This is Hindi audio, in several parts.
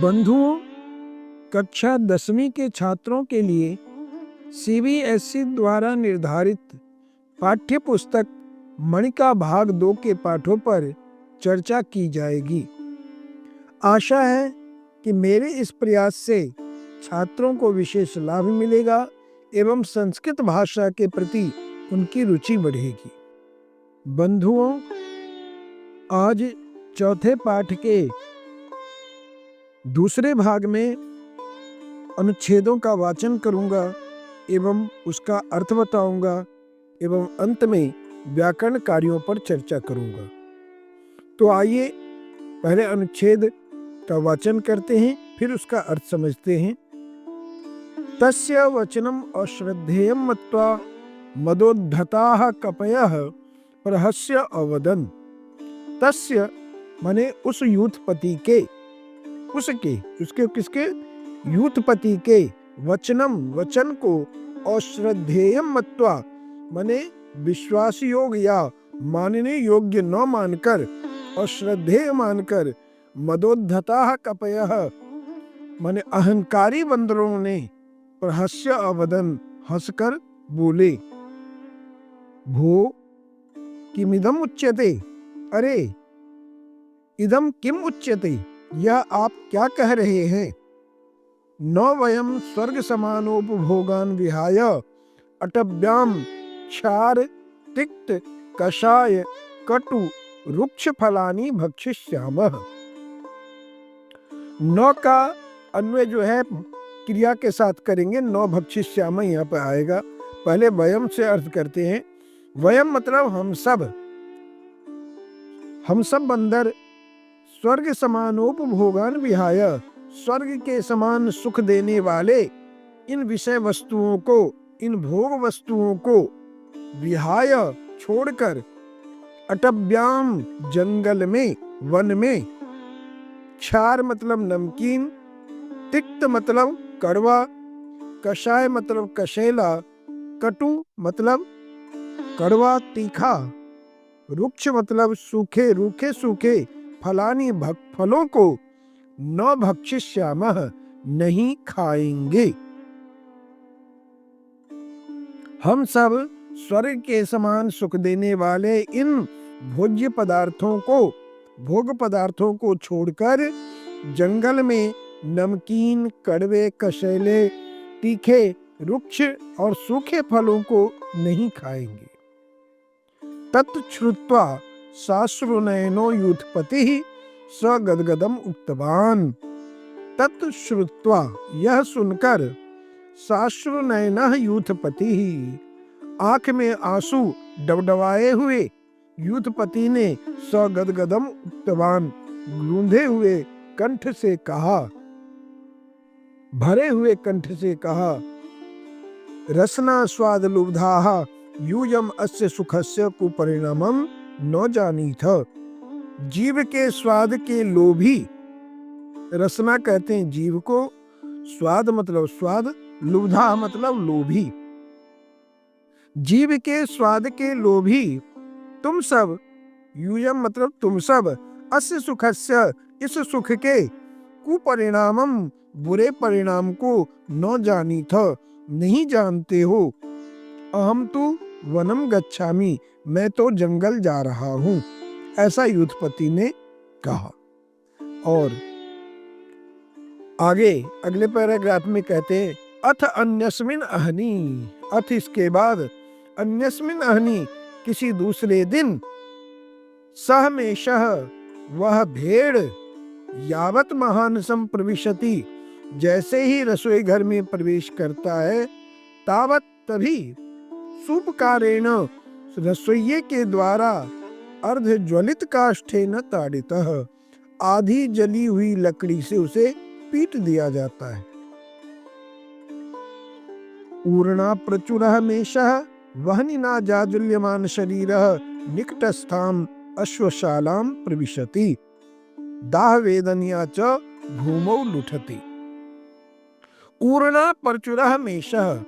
बंधुओं, कक्षा 10वीं के छात्रों के लिए सीबीएसई द्वारा निर्धारित पाठ्य पुस्तक मणिका भाग 2 के पाठों पर चर्चा की जाएगी। आशा है कि मेरे इस प्रयास से छात्रों को विशेष लाभ मिलेगा एवं संस्कृत भाषा के प्रति उनकी रुचि बढ़ेगी। बंधुओं, आज चौथे पाठ के दूसरे भाग में अनुच्छेदों का वाचन करूंगा एवं उसका अर्थ बताऊंगा एवं अंत में व्याकरण कार्यों पर चर्चा करूंगा। तो आइए पहले अनुच्छेद का वाचन करते हैं, फिर उसका अर्थ समझते हैं। तस्य वचनम अश्रद्धेयं मत्वा मदोद्धताः कपयः प्रहस्य अवदन्। तस्य माने उस यूथपति के, उसके किसके? यूथपति के वचनम वचन को अश्रद्धेयं मत्वा माने विश्वास योग्य या मानने योग्य न मानकर, अश्रद्धेय मानकर, मदोद्धताः कपयः माने अहंकारी बंदरों ने प्रहस्य अवदन् हंसकर बोले। भो किमिदम उच्यते, अरे इदम किम उच्यते, यह आप क्या कह रहे हैं? न वयम स्वर्ग समानोपभोगान विहाय अटव्याम क्षार तिक्त कषाय कटु रुक्ष फलानि भक्षिष्यामः। न का अन्वय जो है क्रिया के साथ करेंगे, न भक्षिष्यामः यहाँ पर आएगा। पहले वयम से अर्थ करते हैं। वयम मतलब हम सब बंदर स्वर्ग समानोपभोगान विहाय, स्वर्ग के समान सुख देने वाले इन विषय वस्तुओं को, इन भोग वस्तुओं को विहाय छोड़कर, अटव्याम जंगल में, वन में, क्षार मतलब नमकीन, तिक्त मतलब कड़वा, कषाय मतलब कशेला, कटु मतलब कड़वा तीखा, रुक्ष मतलब सूखे रूखे सूखे, फलानी फलों को न भक्षिष्यामः नहीं खाएंगे। हम सब स्वर्ग के समान सुख देने वाले इन भोज्य पदार्थों को, भोग पदार्थों को छोड़कर जंगल में नमकीन, कड़वे, कशेले, तीखे, रुक्ष और सूखे फलों को नहीं खाएंगे। तत्श्रुत्वा साश्रुनयनो यूथपतिः स गदगदम् उक्तवान्। तत्श्रुत्वा यह सुनकर, साश्रुनयनः यूथपतिः आंख में आंसू डबडबाए हुए, यूथपति ने स गदगदम् उक्तवान् गूंधे हुए कंठ से कहा, भरे हुए कंठ से कहा, रसना स्वाद लुब्धाः यूयम् अस्य सुखस्य कुपरिणामम् न जानीथ। जीव के स्वाद के लोभी, रसना कहते हैं जीव को, स्वाद मतलब स्वाद, लुब्धा मतलब लोभी। जीव के स्वाद के लोभी तुम सब, यूयम मतलब तुम सब, अस्य सुखस्य इस सुख के, कुपरिणामम बुरे परिणाम को, न जानीथ नहीं जानते हो। अहम तो वनम गच्छामि मैं तो जंगल जा रहा हूं, ऐसा यूथपति ने कहा। और आगे अगले पैराग्राफ में कहते हैं, अथ अन्यस्मिन अहनी, अथ इसके बाद, अन्यस्मिन अहनी किसी दूसरे दिन, सहमेशः वह भेड़, यावत महानसम प्रविशति जैसे ही रसोई घर में प्रवेश करता है, तावत तभी सूपकारेण रसोइये के द्वारा अर्ध ज्वलित काष्ठेन ताडितः आधी जली हुई लकड़ी से उसे पीट दिया जाता है। ऊर्णा प्रचुरः मेषः वह्निना जाजुल्यमान शरीरः निकटस्थां अश्वशालां प्रविशति दाहवेदनया च भूमौ लुठति। ऊर्णा प्रचुरः मेषः,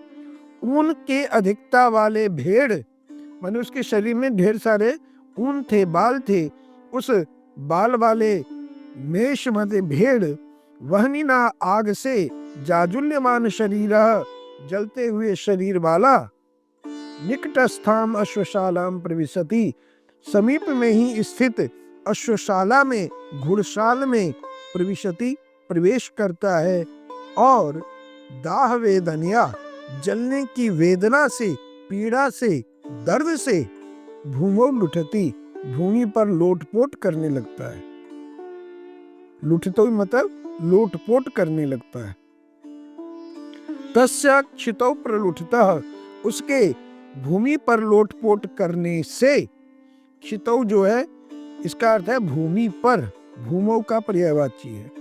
ऊन के अधिकता वाले भेड़, माने उसके शरीर में ढेर सारे ऊन थे, बाल थे, उस बाल वाले मेष माने भेड़ वहनिना आग से जाजुल्यमान शरीर, जलते हुए शरीर वाला, निकटस्थाम अश्वशालाम प्रविशति, समीप में ही स्थित अश्वशाला में, घुड़शाल में, प्रविशति, प्रवेश करता है। और दाह वेदनिया, जलने की वेदना से, पीड़ा से, दर्द से, भूमो लुठती, भूमि पर लोटपोट करने लगता है। लुठतो मतलब लोटपोट करने लगता है। तस्य क्षितौ प्रलुठतः, उसके भूमि पर लोटपोट करने से, क्षितौ जो है इसका अर्थ है भूमि पर, भूमौ का पर्यायवाची है।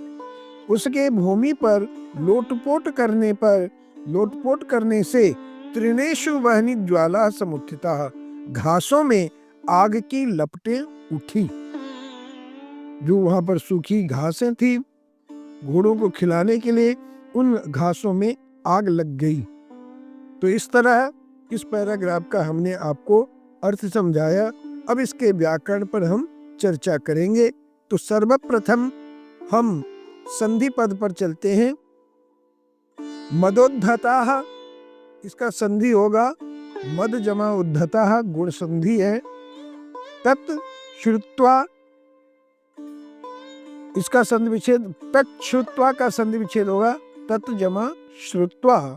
उसके भूमि पर लोटपोट करने पर, लोटपोट करने से, तृणेषु वहनी ज्वाला समुत्थिता, घासों में आग की लपटें उठी। जो वहां पर सूखी घासें थी घोड़ों को खिलाने के लिए, उन घासों में आग लग गई। तो इस तरह इस पैराग्राफ का हमने आपको अर्थ समझाया। अब इसके व्याकरण पर हम चर्चा करेंगे। तो सर्वप्रथम हम संधि पद पर चलते हैं। मदोद्धता, इसका संधि होगा मद जमा उद्धता, गुण संधि है। तत् श्रुत्वा, इसका संधि विच्छेद, तच्छ्रुत्वा का संधि विच्छेद होगा तत् जमा श्रुत्वा।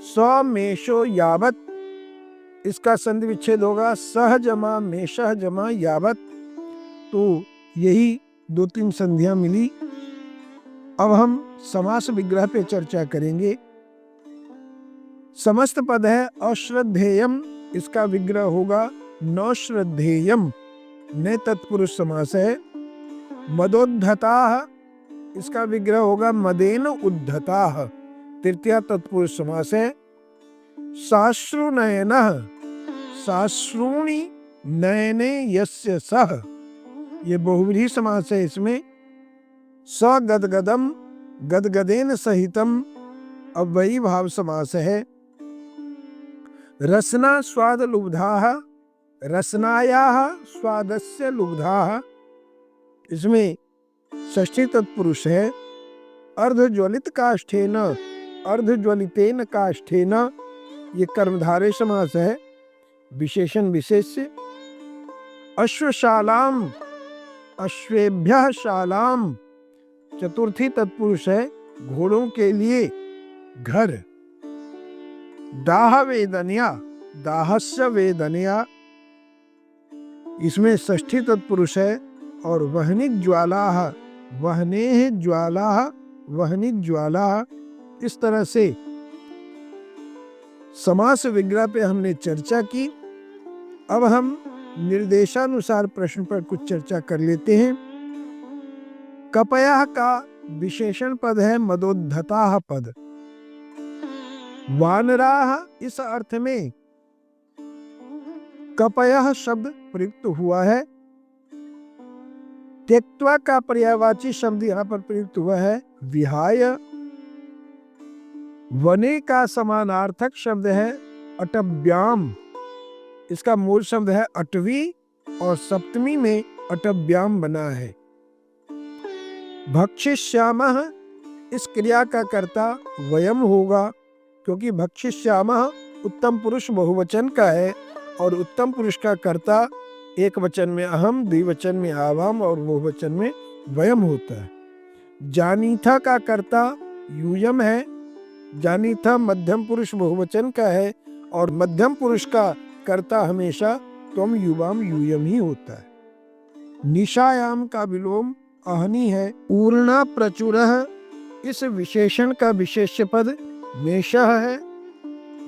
समेषो यावत, इसका संधि विच्छेद होगा सह जमा मेषः जमा यावत। तो यही 2-3 संधियां मिली। अब हम समास विग्रह पे चर्चा करेंगे। समस्त पद है अश्रद्धेयम, इसका विग्रह होगा न श्रद्धेयम, न तत्पुरुष समास है। मदोद्धता, इसका विग्रह होगा मदेन उद्धता, तृतीया तत्पुरुष समास है। साश्रुनयनः, साश्रूणि नयने यस्य सः, ये बहुव्रीहि समास है। इसमें सगदगदम, गदगदेन सहितम, अव्ययी भाव समास है। रसना स्वाद लुब्धाः, रसनायाः स्वादस्य लुब्धाः, इसमें षष्ठी तत्पुरुष है। अर्धज्वलित काष्ठेन, अर्धज्वलितेन काष्ठेन, ये कर्मधारय समास है, विशेषण विशेष्य। अश्वशालाम, अश्वेभ्यः शालाम, चतुर्थी तत्पुरुष है, घोड़ों के लिए घर। दाह वेदनिया, दाहस्य वेदनिया, इसमें षष्ठी तत्पुरुष है। और वहनिक ज्वालाः, वहनेः ज्वालाः, वहनिक ज्वालाः, इस तरह से समास विग्रह पे हमने चर्चा की। अब हम निर्देशानुसार प्रश्न पर कुछ चर्चा कर लेते हैं। कपयः का विशेषण पद है मदोद्धताः पद। वानराः, इस अर्थ में कपयः शब्द प्रयुक्त हुआ है। त्यक्त्वा का पर्यायवाची शब्द यहाँ पर प्रयुक्त हुआ है विहाय। वने का समानार्थक शब्द है अटव्याम, इसका मूल शब्द है अटवी और सप्तमी में अटव्याम बना है। भक्षिष्यामः, इस क्रिया का कर्ता वयम होगा, क्योंकि भक्षिष्यामः उत्तम पुरुष बहुवचन का है और उत्तम पुरुष का कर्ता एक वचन में अहम, द्विवचन में आवाम और बहुवचन में वयम होता है। जानीथा का कर्ता यूयम है। जानीथा मध्यम पुरुष बहुवचन का है और मध्यम पुरुष का कर्ता हमेशा त्वम युवाम यूयम ही होता है। निशायाम का विलोम अहनी है। ऊर्णा प्रचुरः, इस विशेषण का विशेष्य पद मेषः है।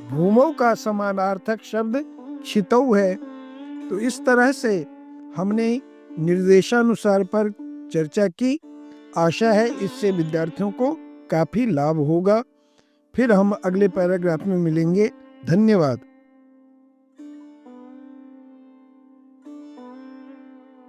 भूमौ का समानार्थक शब्द क्षितौ है। तो इस तरह से हमने निर्देशानुसार पर चर्चा की। आशा है इससे विद्यार्थियों को काफी लाभ होगा। फिर हम अगले पैराग्राफ में मिलेंगे। धन्यवाद।